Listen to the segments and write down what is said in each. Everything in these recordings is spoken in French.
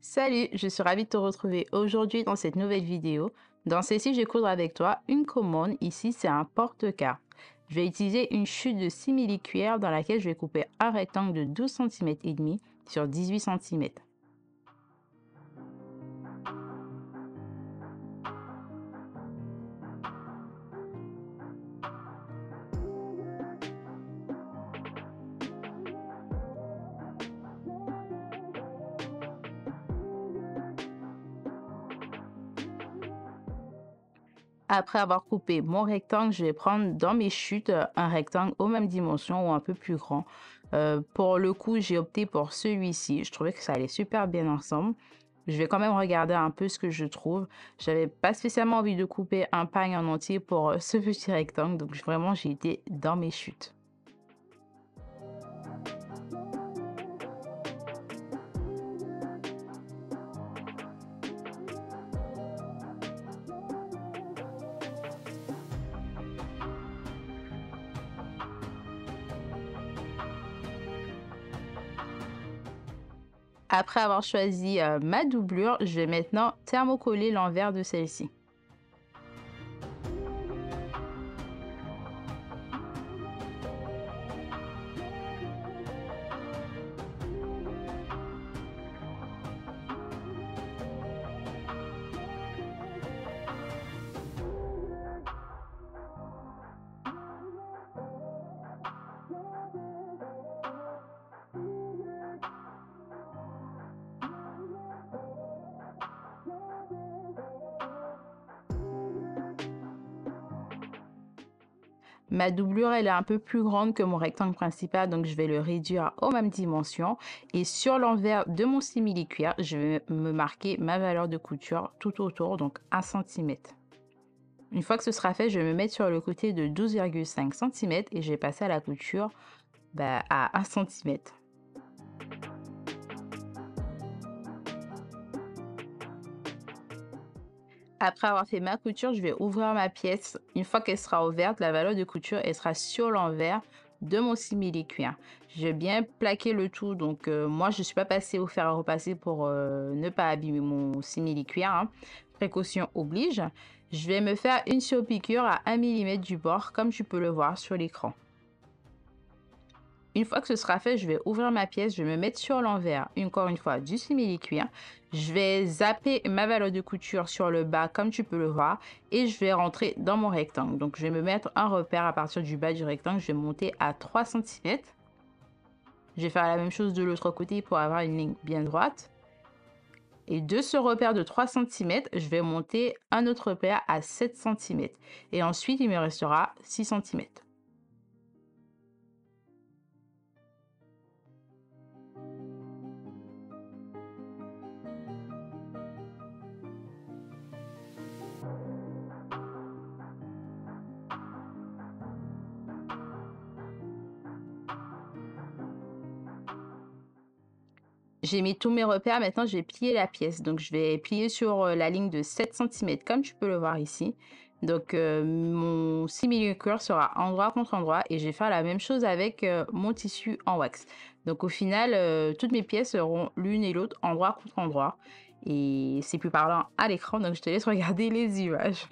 Salut, je suis ravie de te retrouver aujourd'hui dans cette nouvelle vidéo. Dans celle-ci, je vais coudre avec toi une commande. Ici, c'est un porte-carte. Je vais utiliser une chute de simili-cuillère dans laquelle je vais couper un rectangle de 12,5 cm sur 18 cm. Après avoir coupé mon rectangle, je vais prendre dans mes chutes un rectangle aux mêmes dimensions ou un peu plus grand. Pour le coup, j'ai opté pour celui-ci. Je trouvais que ça allait super bien ensemble. Je vais quand même regarder un peu ce que je trouve. J'avais pas spécialement envie de couper un pagne en entier pour ce petit rectangle. Donc vraiment, j'ai été dans mes chutes. Après avoir choisi ma doublure, je vais maintenant thermocoller l'envers de celle-ci. Ma doublure, elle est un peu plus grande que mon rectangle principal, donc je vais le réduire aux mêmes dimensions. Et sur l'envers de mon simili-cuillère, je vais me marquer ma valeur de couture tout autour, donc 1 cm. Une fois que ce sera fait, je vais me mettre sur le côté de 12,5 cm et je vais passer à la couture à 1 cm. Après avoir fait ma couture, je vais ouvrir ma pièce. Une fois qu'elle sera ouverte, la valeur de couture, elle sera sur l'envers de mon simili-cuir. Je vais bien plaquer le tout. Donc, moi, je ne suis pas passée au fer à repasser pour ne pas abîmer mon simili-cuir, hein. Précaution oblige. Je vais me faire une surpiqûre à 1 mm du bord, comme tu peux le voir sur l'écran. Une fois que ce sera fait, je vais ouvrir ma pièce, je vais me mettre sur l'envers, encore une fois, du simili-cuir. Je vais zapper ma valeur de couture sur le bas, comme tu peux le voir, et je vais rentrer dans mon rectangle. Donc, je vais me mettre un repère à partir du bas du rectangle. Je vais monter à 3 cm. Je vais faire la même chose de l'autre côté pour avoir une ligne bien droite. Et de ce repère de 3 cm, je vais monter un autre repère à 7 cm. Et ensuite, il me restera 6 cm. J'ai mis tous mes repères, maintenant je vais plier la pièce. Donc je vais plier sur la ligne de 7 cm comme tu peux le voir ici. Donc mon simili-cuir sera endroit contre endroit et je vais faire la même chose avec mon tissu en wax. Donc au final, toutes mes pièces seront l'une et l'autre endroit contre endroit. Et c'est plus parlant à l'écran, donc je te laisse regarder les images.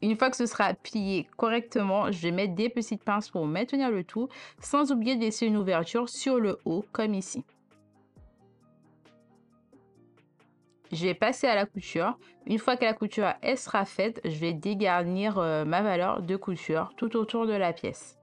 Une fois que ce sera plié correctement, je vais mettre des petites pinces pour maintenir le tout, sans oublier de laisser une ouverture sur le haut, comme ici. Je vais passer à la couture. Une fois que la couture elle sera faite, je vais dégarnir ma valeur de couture tout autour de la pièce.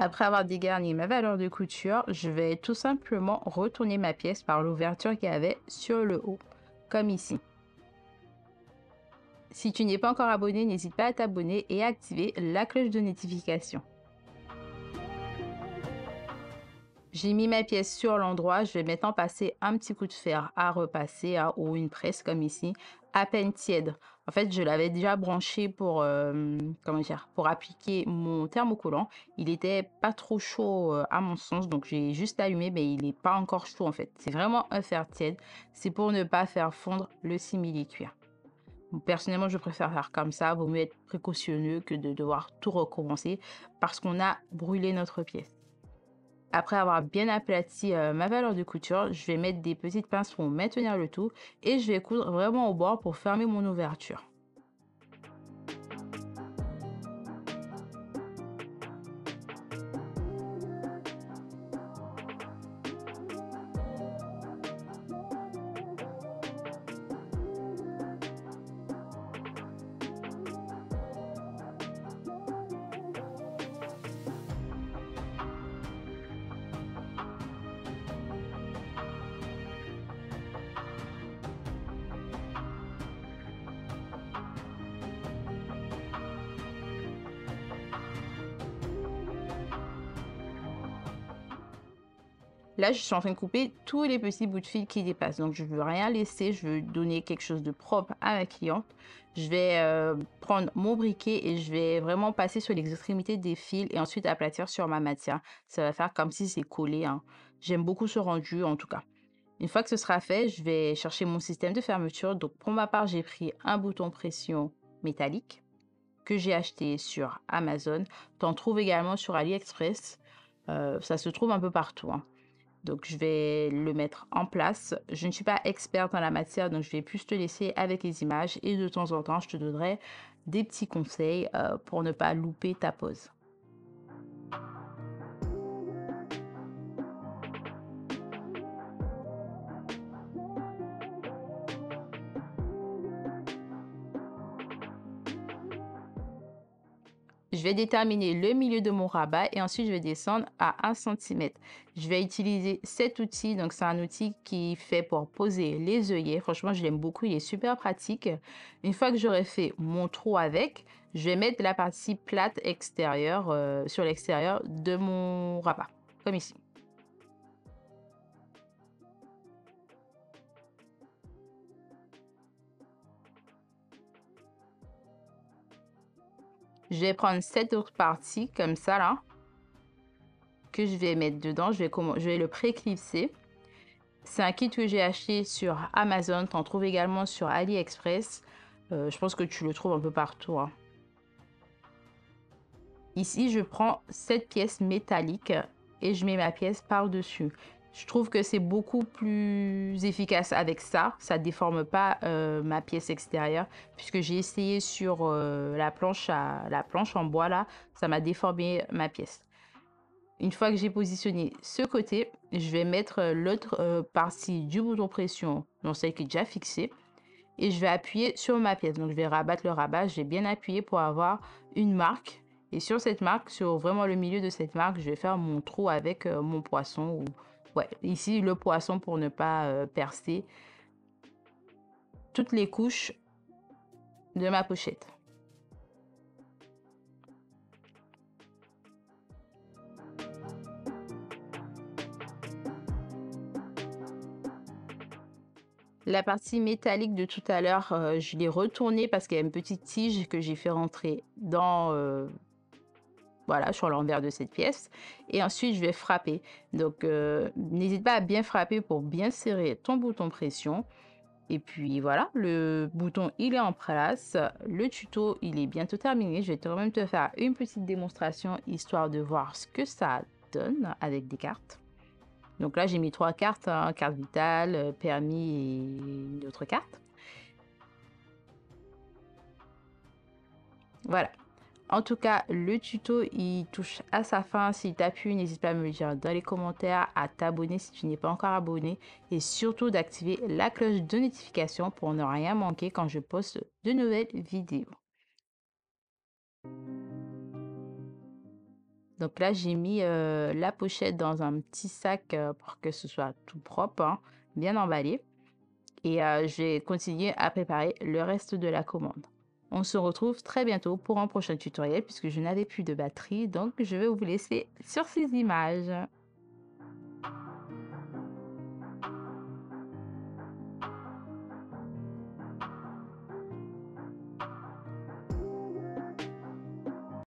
Après avoir dégarni ma valeur de couture, je vais tout simplement retourner ma pièce par l'ouverture qu'il y avait sur le haut, comme ici. Si tu n'es pas encore abonné, n'hésite pas à t'abonner et à activer la cloche de notification. J'ai mis ma pièce sur l'endroit, je vais maintenant passer un petit coup de fer à repasser ou une presse comme ici à peine tiède. En fait, je l'avais déjà branché pour, comment dire? Pour appliquer mon thermocollant. Il était pas trop chaud, à mon sens, donc j'ai juste allumé, mais il est pas encore chaud, en fait. C'est vraiment un fer tiède. C'est pour ne pas faire fondre le simili-cuir. Personnellement, je préfère faire comme ça. Vaut mieux être précautionneux que de devoir tout recommencer parce qu'on a brûlé notre pièce. Après avoir bien aplati ma valeur de couture, je vais mettre des petites pinces pour maintenir le tout et je vais coudre vraiment au bord pour fermer mon ouverture. Là, je suis en train de couper tous les petits bouts de fil qui dépassent. Donc, je veux rien laisser. Je veux donner quelque chose de propre à ma cliente. Je vais prendre mon briquet et je vais vraiment passer sur les extrémités des fils et ensuite aplatir sur ma matière. Ça va faire comme si c'est collé, hein. J'aime beaucoup ce rendu, en tout cas. Une fois que ce sera fait, je vais chercher mon système de fermeture. Donc, pour ma part, j'ai pris un bouton pression métallique que j'ai acheté sur Amazon. Tu en trouves également sur AliExpress. Ça se trouve un peu partout, hein. Donc, je vais le mettre en place. Je ne suis pas experte en la matière, donc je vais plus te laisser avec les images et de temps en temps, je te donnerai des petits conseils pour ne pas louper ta pause. Je vais déterminer le milieu de mon rabat et ensuite je vais descendre à 1 centimètre. Je vais utiliser cet outil, donc c'est un outil qui fait pour poser les œillets. Franchement, je l'aime beaucoup, il est super pratique. Une fois que j'aurai fait mon trou avec, je vais mettre la partie plate extérieure sur l'extérieur de mon rabat, comme ici. Je vais prendre cette autre partie comme ça là, que je vais mettre dedans. Je vais le pré-clipser. C'est un kit que j'ai acheté sur Amazon. Tu en trouves également sur AliExpress. Je pense que tu le trouves un peu partout, hein. Ici, je prends cette pièce métallique et je mets ma pièce par-dessus. Je trouve que c'est beaucoup plus efficace avec ça. Ça ne déforme pas ma pièce extérieure puisque j'ai essayé sur la planche en bois là. Ça m'a déformé ma pièce. Une fois que j'ai positionné ce côté, je vais mettre l'autre partie du bouton pression dans celle qui est déjà fixée et je vais appuyer sur ma pièce. Donc, je vais rabattre le rabat. Je vais bien appuyer pour avoir une marque. Et sur cette marque, sur vraiment le milieu de cette marque, je vais faire mon trou avec mon poisson. Ouais, ici, le poisson pour ne pas percer toutes les couches de ma pochette. La partie métallique de tout à l'heure, je l'ai retournée parce qu'il y a une petite tige que j'ai fait rentrer dans, voilà, sur l'envers de cette pièce. Et ensuite, je vais frapper. Donc, n'hésite pas à bien frapper pour bien serrer ton bouton pression. Et puis voilà, le bouton, il est en place. Le tuto, il est bientôt terminé. Je vais quand même te faire une petite démonstration histoire de voir ce que ça donne avec des cartes. Donc là, j'ai mis 3 cartes, hein, carte vitale, permis et une autre carte. Voilà. En tout cas, le tuto, il touche à sa fin. S'il t'a plu, n'hésite pas à me le dire dans les commentaires, à t'abonner si tu n'es pas encore abonné et surtout d'activer la cloche de notification pour ne rien manquer quand je poste de nouvelles vidéos. Donc là, j'ai mis la pochette dans un petit sac pour que ce soit tout propre, hein, bien emballé. Et je vais continuer à préparer le reste de la commande. On se retrouve très bientôt pour un prochain tutoriel puisque je n'avais plus de batterie, donc je vais vous laisser sur ces images.